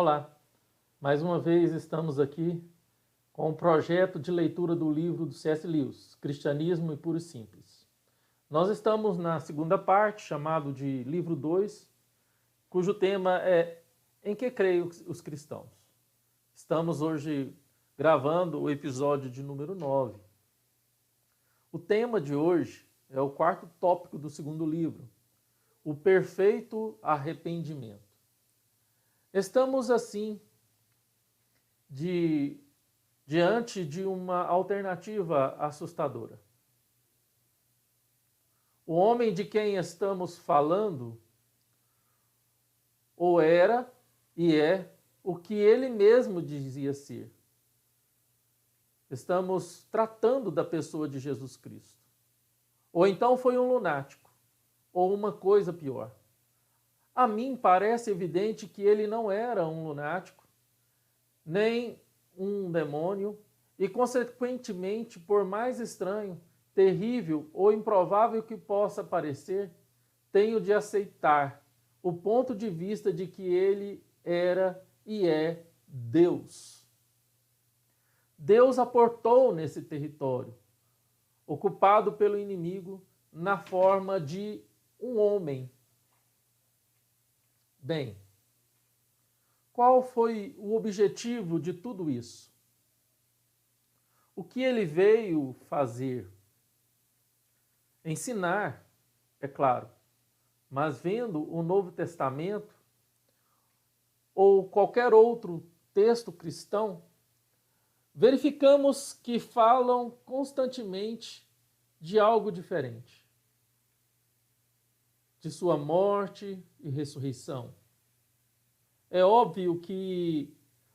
Olá, mais uma vez estamos aqui com o projeto de leitura do livro do C.S. Lewis, Cristianismo e Puro e Simples. Nós estamos na segunda parte, chamado de livro 2, cujo tema é Em que creem os cristãos? Estamos hoje gravando o episódio de número 9. O tema de hoje é o quarto tópico do segundo livro, o perfeito arrependimento. Estamos, assim, diante de uma alternativa assustadora. O homem de quem estamos falando ou era e é o que ele mesmo dizia ser. Estamos tratando da pessoa de Jesus Cristo. Ou então foi um lunático, ou uma coisa pior. A mim parece evidente que ele não era um lunático, nem um demônio, e consequentemente, por mais estranho, terrível ou improvável que possa parecer, tenho de aceitar o ponto de vista de que ele era e é Deus. Deus aportou nesse território, ocupado pelo inimigo, na forma de um homem. Bem, qual foi o objetivo de tudo isso? O que ele veio fazer? Ensinar, é claro, mas vendo o Novo Testamento ou qualquer outro texto cristão, verificamos que falam constantemente de algo diferente, de sua morte e ressurreição. É óbvio que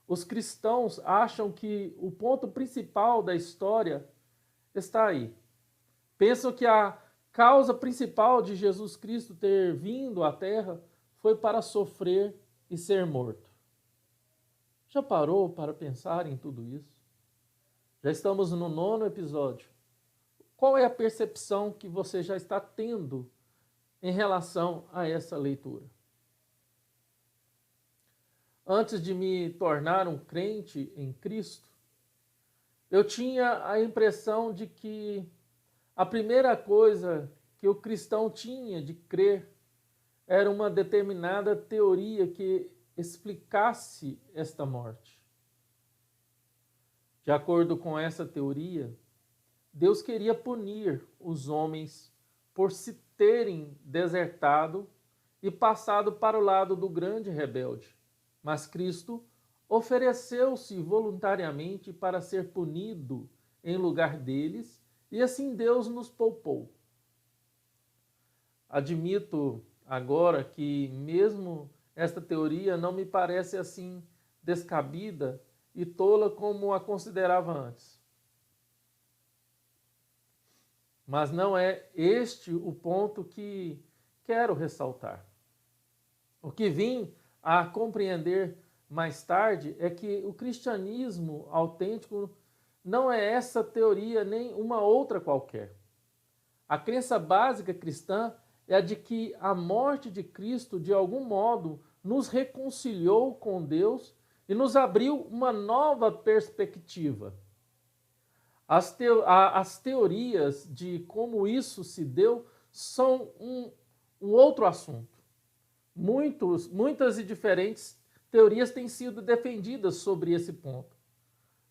os cristãos acham que o ponto principal da história está aí. Pensam que a causa principal de Jesus Cristo ter vindo à Terra foi para sofrer e ser morto. Já parou para pensar em tudo isso? Já estamos no 9º episódio. Qual é a percepção que você já está tendo em relação a essa leitura? Antes de me tornar um crente em Cristo, eu tinha a impressão de que a primeira coisa que o cristão tinha de crer era uma determinada teoria que explicasse esta morte. De acordo com essa teoria, Deus queria punir os homens por se terem desertado e passado para o lado do grande rebelde. Mas Cristo ofereceu-se voluntariamente para ser punido em lugar deles, e assim Deus nos poupou. Admito agora que mesmo esta teoria não me parece assim descabida e tola como a considerava antes. Mas não é este o ponto que quero ressaltar. O que vim a compreender mais tarde é que o cristianismo autêntico não é essa teoria nem uma outra qualquer. A crença básica cristã é a de que a morte de Cristo, de algum modo, nos reconciliou com Deus e nos abriu uma nova perspectiva. As teorias de como isso se deu são um outro assunto. Muitas e diferentes teorias têm sido defendidas sobre esse ponto.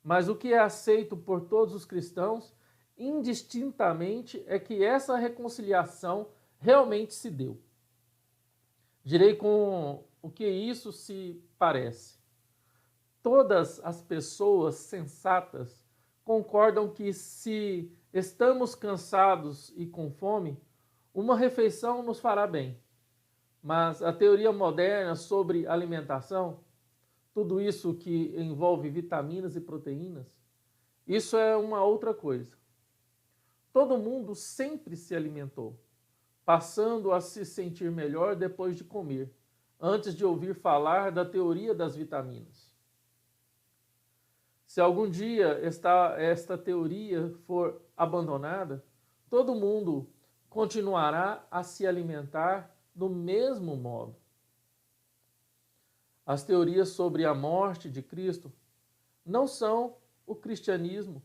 Mas o que é aceito por todos os cristãos, indistintamente, é que essa reconciliação realmente se deu. Direi com o que isso se parece. Todas as pessoas sensatas concordam que se estamos cansados e com fome, uma refeição nos fará bem. Mas a teoria moderna sobre alimentação, tudo isso que envolve vitaminas e proteínas, isso é uma outra coisa. Todo mundo sempre se alimentou, passando a se sentir melhor depois de comer, antes de ouvir falar da teoria das vitaminas. Se algum dia esta teoria for abandonada, todo mundo continuará a se alimentar do mesmo modo. As teorias sobre a morte de Cristo não são o cristianismo,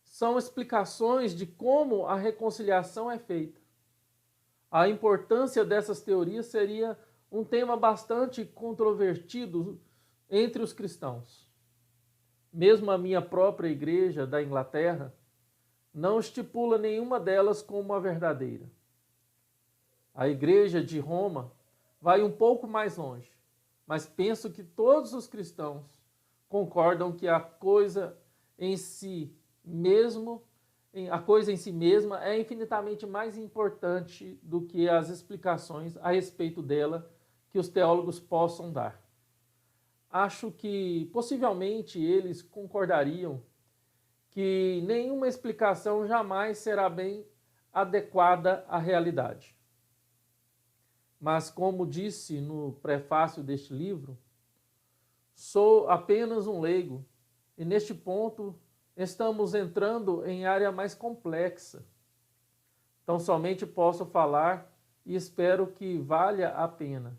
são explicações de como a reconciliação é feita. A importância dessas teorias seria um tema bastante controvertido entre os cristãos. Mesmo a minha própria igreja da Inglaterra não estipula nenhuma delas como a verdadeira. A igreja de Roma vai um pouco mais longe, mas penso que todos os cristãos concordam que a coisa em si mesma é infinitamente mais importante do que as explicações a respeito dela que os teólogos possam dar. Acho que possivelmente eles concordariam que nenhuma explicação jamais será bem adequada à realidade. Mas, como disse no prefácio deste livro, sou apenas um leigo e neste ponto estamos entrando em área mais complexa. Então, somente posso falar e espero que valha a pena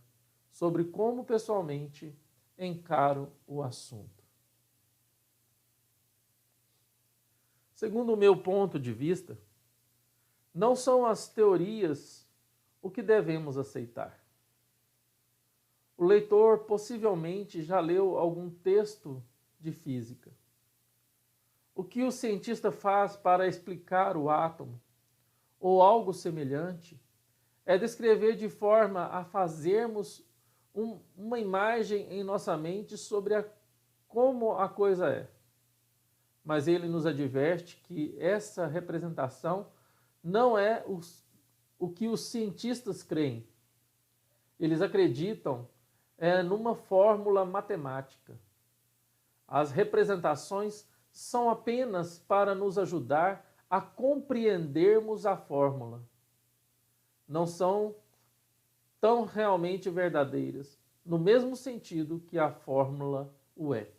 sobre como pessoalmente encaro o assunto. Segundo o meu ponto de vista, não são as teorias o que devemos aceitar. O leitor possivelmente já leu algum texto de física. O que o cientista faz para explicar o átomo, ou algo semelhante, é descrever de forma a fazermos uma imagem em nossa mente sobre como a coisa é. Mas ele nos adverte que essa representação não é o que os cientistas creem. Eles acreditam numa fórmula matemática. As representações são apenas para nos ajudar a compreendermos a fórmula. Não são tão realmente verdadeiras, no mesmo sentido que a fórmula o é.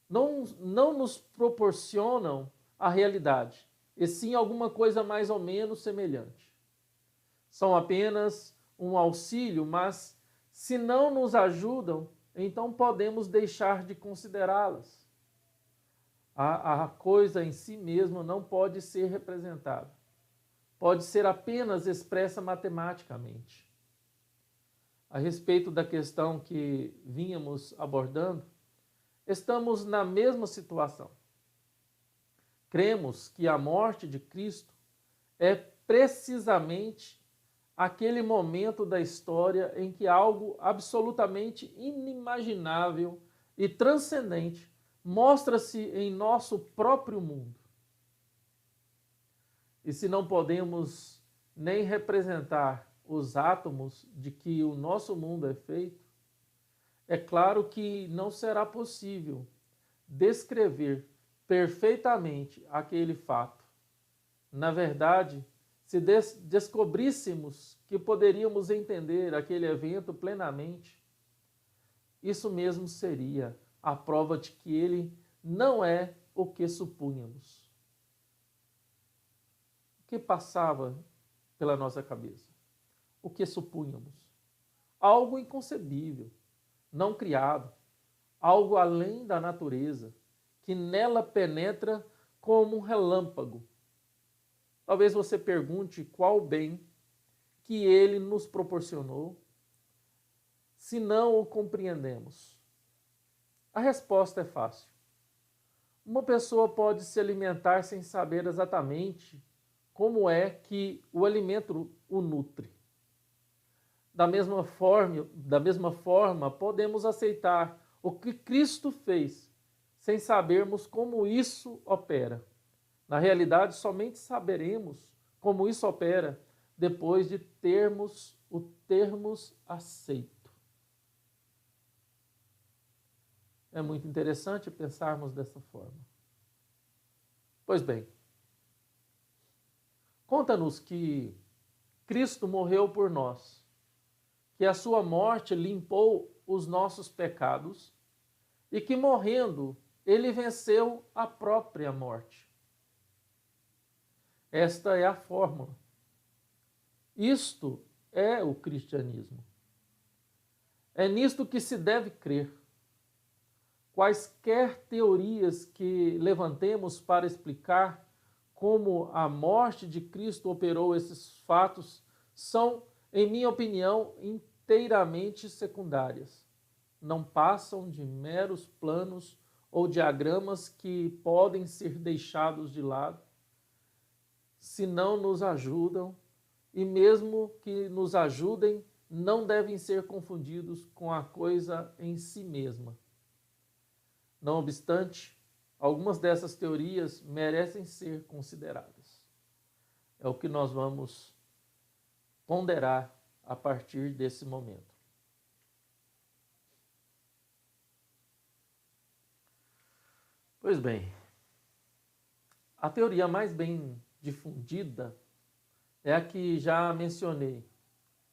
Não nos proporcionam a realidade, e sim alguma coisa mais ou menos semelhante. São apenas um auxílio, mas se não nos ajudam, então podemos deixar de considerá-las. A coisa em si mesma não pode ser representada. Pode ser apenas expressa matematicamente. A respeito da questão que vínhamos abordando, estamos na mesma situação. Cremos que a morte de Cristo é precisamente aquele momento da história em que algo absolutamente inimaginável e transcendente mostra-se em nosso próprio mundo. E se não podemos nem representar os átomos de que o nosso mundo é feito, é claro que não será possível descrever perfeitamente aquele fato. Na verdade, se descobríssemos que poderíamos entender aquele evento plenamente, isso mesmo seria a prova de que ele não é o que supunhamos. O que passava pela nossa cabeça? O que supunhamos? Algo inconcebível, não criado, algo além da natureza, que nela penetra como um relâmpago. Talvez você pergunte qual bem que ele nos proporcionou, se não o compreendemos. A resposta é fácil. Uma pessoa pode se alimentar sem saber exatamente como é que o alimento o nutre. Da mesma forma, podemos aceitar o que Cristo fez, sem sabermos como isso opera. Na realidade, somente saberemos como isso opera depois de termos aceito. É muito interessante pensarmos dessa forma. Pois bem, conta-nos que Cristo morreu por nós, que a sua morte limpou os nossos pecados e que, morrendo, ele venceu a própria morte. Esta é a fórmula. Isto é o cristianismo. É nisto que se deve crer. Quaisquer teorias que levantemos para explicar como a morte de Cristo operou esses fatos são, em minha opinião, inteiramente secundárias. Não passam de meros planos ou diagramas que podem ser deixados de lado, se não nos ajudam, e mesmo que nos ajudem, não devem ser confundidos com a coisa em si mesma. Não obstante, algumas dessas teorias merecem ser consideradas. É o que nós vamos ponderar a partir desse momento. Pois bem, a teoria mais bem difundida é a que já mencionei,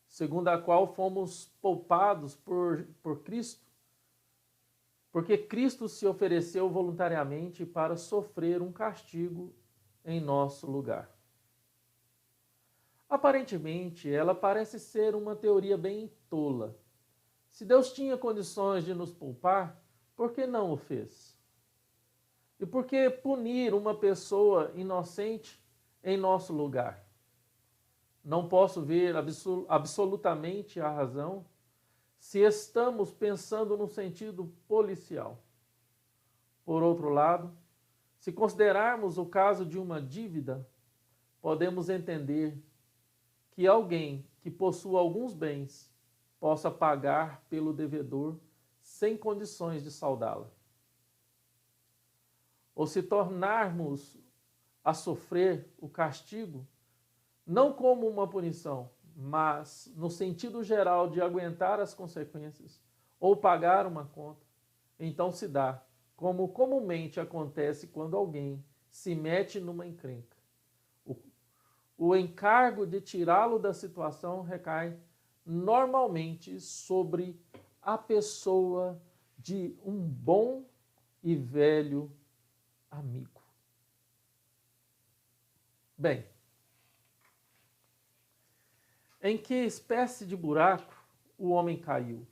segundo a qual fomos poupados por Cristo, porque Cristo se ofereceu voluntariamente para sofrer um castigo em nosso lugar. Aparentemente, ela parece ser uma teoria bem tola. Se Deus tinha condições de nos poupar, por que não o fez? E por que punir uma pessoa inocente em nosso lugar? Não posso ver absolutamente a razão se estamos pensando no sentido policial. Por outro lado, se considerarmos o caso de uma dívida, podemos entender que alguém que possua alguns bens possa pagar pelo devedor sem condições de saldá-la. Ou se tornarmos a sofrer o castigo, não como uma punição, mas no sentido geral de aguentar as consequências ou pagar uma conta, então se dá, como comumente acontece quando alguém se mete numa encrenca. O encargo de tirá-lo da situação recai normalmente sobre a pessoa de um bom e velho amigo. Bem, em que espécie de buraco o homem caiu?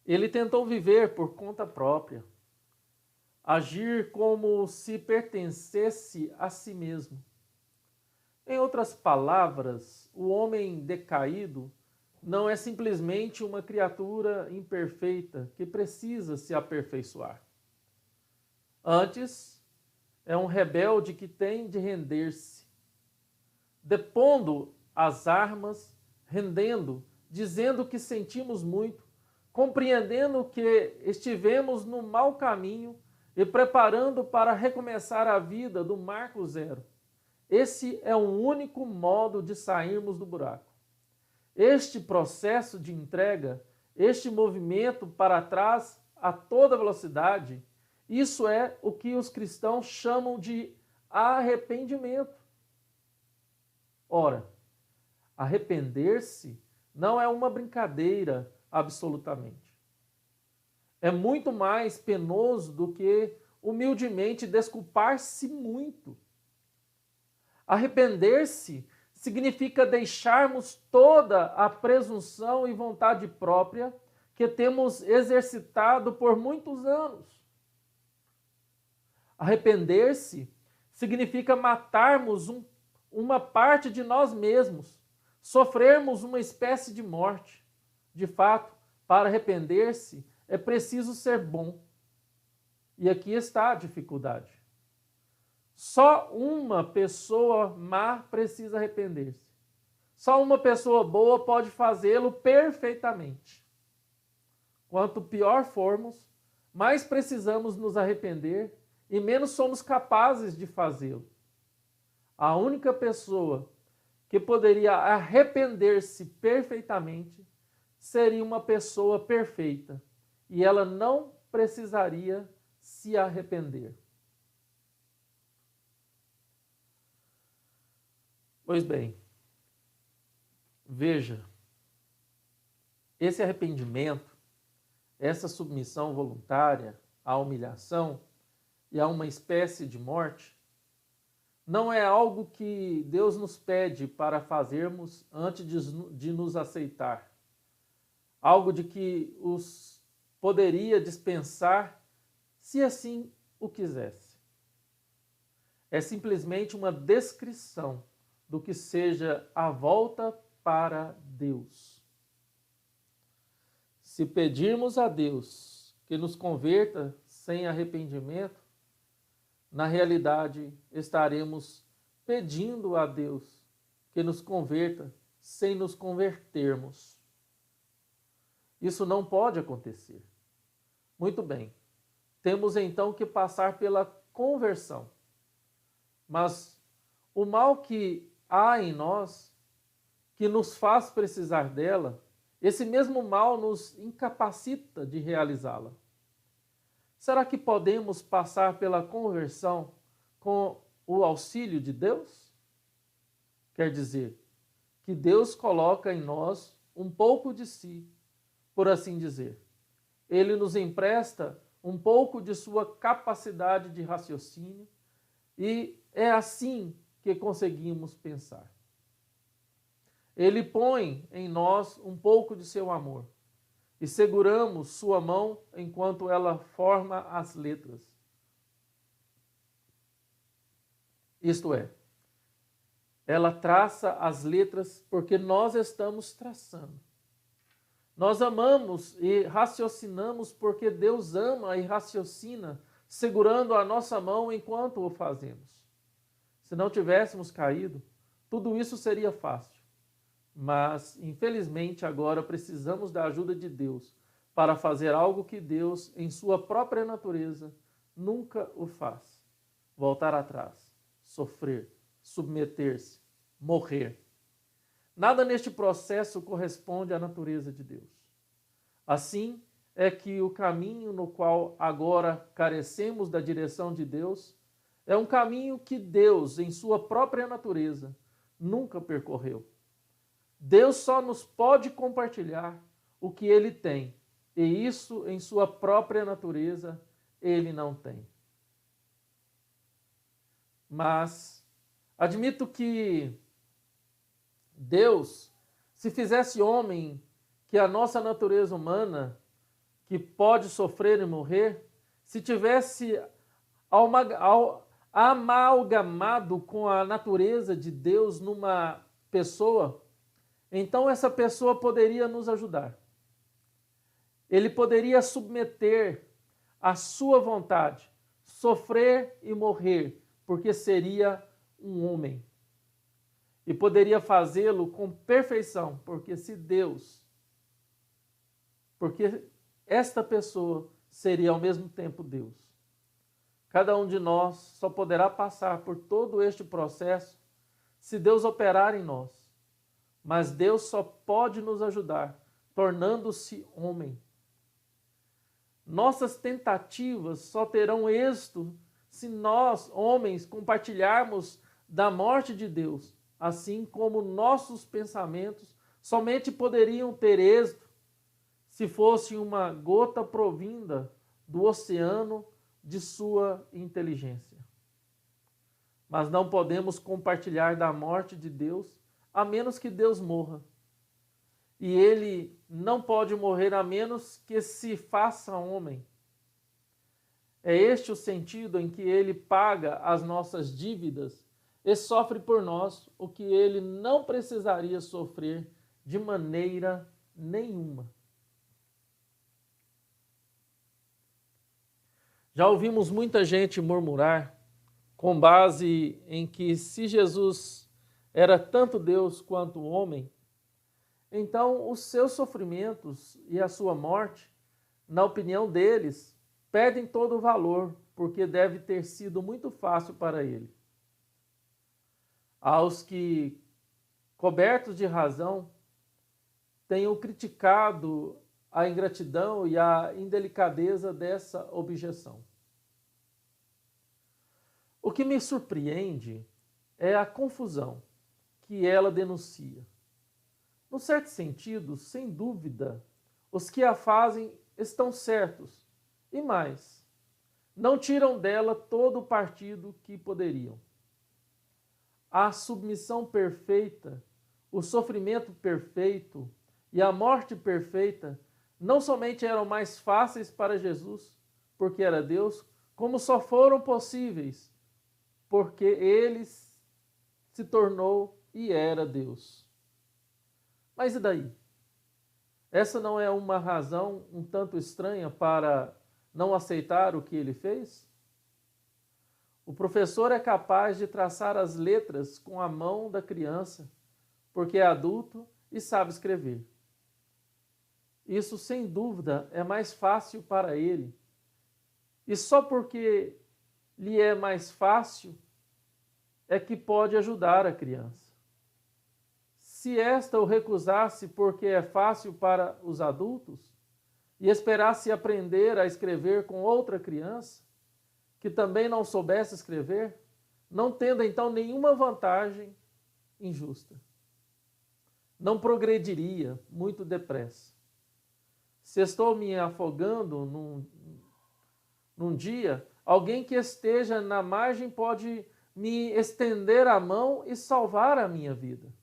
Ele tentou viver por conta própria, agir como se pertencesse a si mesmo. Em outras palavras, o homem decaído não é simplesmente uma criatura imperfeita que precisa se aperfeiçoar. Antes, é um rebelde que tem de render-se, depondo as armas, rendendo, dizendo que sentimos muito, compreendendo que estivemos no mau caminho e preparando para recomeçar a vida do marco zero. Esse é o único modo de sairmos do buraco. Este processo de entrega, este movimento para trás a toda velocidade, isso é o que os cristãos chamam de arrependimento. Ora, arrepender-se não é uma brincadeira absolutamente. É muito mais penoso do que humildemente desculpar-se muito. Arrepender-se significa deixarmos toda a presunção e vontade própria que temos exercitado por muitos anos. Arrepender-se significa matarmos uma parte de nós mesmos, sofrermos uma espécie de morte. De fato, para arrepender-se é preciso ser bom. E aqui está a dificuldade. Só uma pessoa má precisa arrepender-se. Só uma pessoa boa pode fazê-lo perfeitamente. Quanto pior formos, mais precisamos nos arrepender e menos somos capazes de fazê-lo. A única pessoa que poderia arrepender-se perfeitamente seria uma pessoa perfeita, e ela não precisaria se arrepender. Pois bem, veja, esse arrependimento, essa submissão voluntária à humilhação e a uma espécie de morte, não é algo que Deus nos pede para fazermos antes de nos aceitar. algo de que os poderia dispensar se assim o quisesse. É simplesmente uma descrição do que seja a volta para Deus. Se pedirmos a Deus que nos converta sem arrependimento, na realidade estaremos pedindo a Deus que nos converta sem nos convertermos. Isso não pode acontecer. Muito bem, temos então que passar pela conversão. Mas o mal que há em nós, que nos faz precisar dela, esse mesmo mal nos incapacita de realizá-la. Será que podemos passar pela conversão com o auxílio de Deus? Quer dizer, que Deus coloca em nós um pouco de si, por assim dizer. Ele nos empresta um pouco de sua capacidade de raciocínio e é assim que conseguimos pensar. Ele põe em nós um pouco de seu amor e seguramos sua mão enquanto ela forma as letras. Isto é, ela traça as letras porque nós estamos traçando. Nós amamos e raciocinamos porque Deus ama e raciocina, segurando a nossa mão enquanto o fazemos. Se não tivéssemos caído, tudo isso seria fácil. Mas, infelizmente, agora precisamos da ajuda de Deus para fazer algo que Deus, em sua própria natureza, nunca o faz. Voltar atrás, sofrer, submeter-se, morrer. Nada neste processo corresponde à natureza de Deus. Assim é que o caminho no qual agora carecemos da direção de Deus é um caminho que Deus, em sua própria natureza, nunca percorreu. Deus só nos pode compartilhar o que Ele tem, e isso, em sua própria natureza, Ele não tem. Mas admito que Deus, se fizesse homem, que a nossa natureza humana, que pode sofrer e morrer, se tivesse amalgamado com a natureza de Deus numa pessoa, então essa pessoa poderia nos ajudar. Ele poderia submeter à sua vontade, sofrer e morrer, porque seria um homem. E poderia fazê-lo com perfeição, porque esta pessoa seria ao mesmo tempo Deus. Cada um de nós só poderá passar por todo este processo se Deus operar em nós. Mas Deus só pode nos ajudar, tornando-se homem. Nossas tentativas só terão êxito se nós, homens, compartilharmos da morte de Deus, assim como nossos pensamentos somente poderiam ter êxito se fosse uma gota provinda do oceano de sua inteligência. Mas não podemos compartilhar da morte de Deus a menos que Deus morra. E Ele não pode morrer a menos que se faça homem. É este o sentido em que Ele paga as nossas dívidas e sofre por nós o que Ele não precisaria sofrer de maneira nenhuma. Já ouvimos muita gente murmurar com base em que se Jesus era tanto Deus quanto homem, então os seus sofrimentos e a sua morte, na opinião deles, perdem todo o valor, porque deve ter sido muito fácil para ele. Aos que, cobertos de razão, tenham criticado a ingratidão e a indelicadeza dessa objeção. O que me surpreende é a confusão que ela denuncia. No certo sentido, sem dúvida, os que a fazem estão certos, e mais, não tiram dela todo o partido que poderiam. A submissão perfeita, o sofrimento perfeito e a morte perfeita não somente eram mais fáceis para Jesus, porque era Deus, como só foram possíveis, porque ele se tornou e era Deus. Mas e daí? Essa não é uma razão um tanto estranha para não aceitar o que ele fez? O professor é capaz de traçar as letras com a mão da criança, porque é adulto e sabe escrever. Isso, sem dúvida, é mais fácil para ele. E só porque lhe é mais fácil é que pode ajudar a criança. Se esta o recusasse porque é fácil para os adultos e esperasse aprender a escrever com outra criança, que também não soubesse escrever, não tendo então nenhuma vantagem injusta. Não progrediria muito depressa. Se estou me afogando num dia, alguém que esteja na margem pode me estender a mão e salvar a minha vida.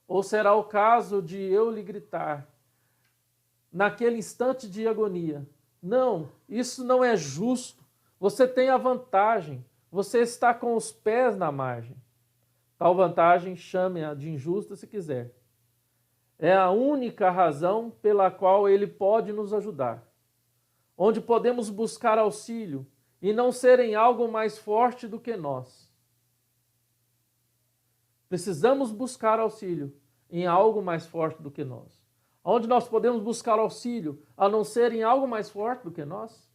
Ou será o caso de eu lhe gritar, naquele instante de agonia: não, isso não é justo, você tem a vantagem, você está com os pés na margem. Tal vantagem chame-a de injusta se quiser. É a única razão pela qual ele pode nos ajudar, onde podemos buscar auxílio e não ser em algo mais forte do que nós. Precisamos buscar auxílio em algo mais forte do que nós. Onde nós podemos buscar auxílio a não ser em algo mais forte do que nós?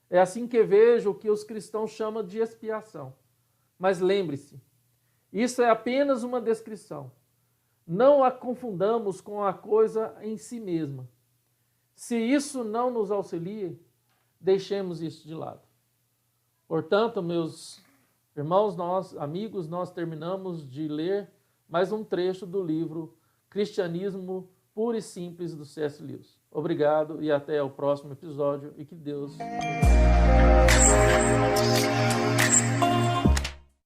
É assim que vejo o que os cristãos chamam de expiação. Mas lembre-se, isso é apenas uma descrição. Não a confundamos com a coisa em si mesma. Se isso não nos auxilia, deixemos isso de lado. Portanto, meus irmãos, amigos, nós terminamos de ler mais um trecho do livro Cristianismo Puro e Simples, do C.S. Lewis. Obrigado e até o próximo episódio, e que Deus nos abençoe.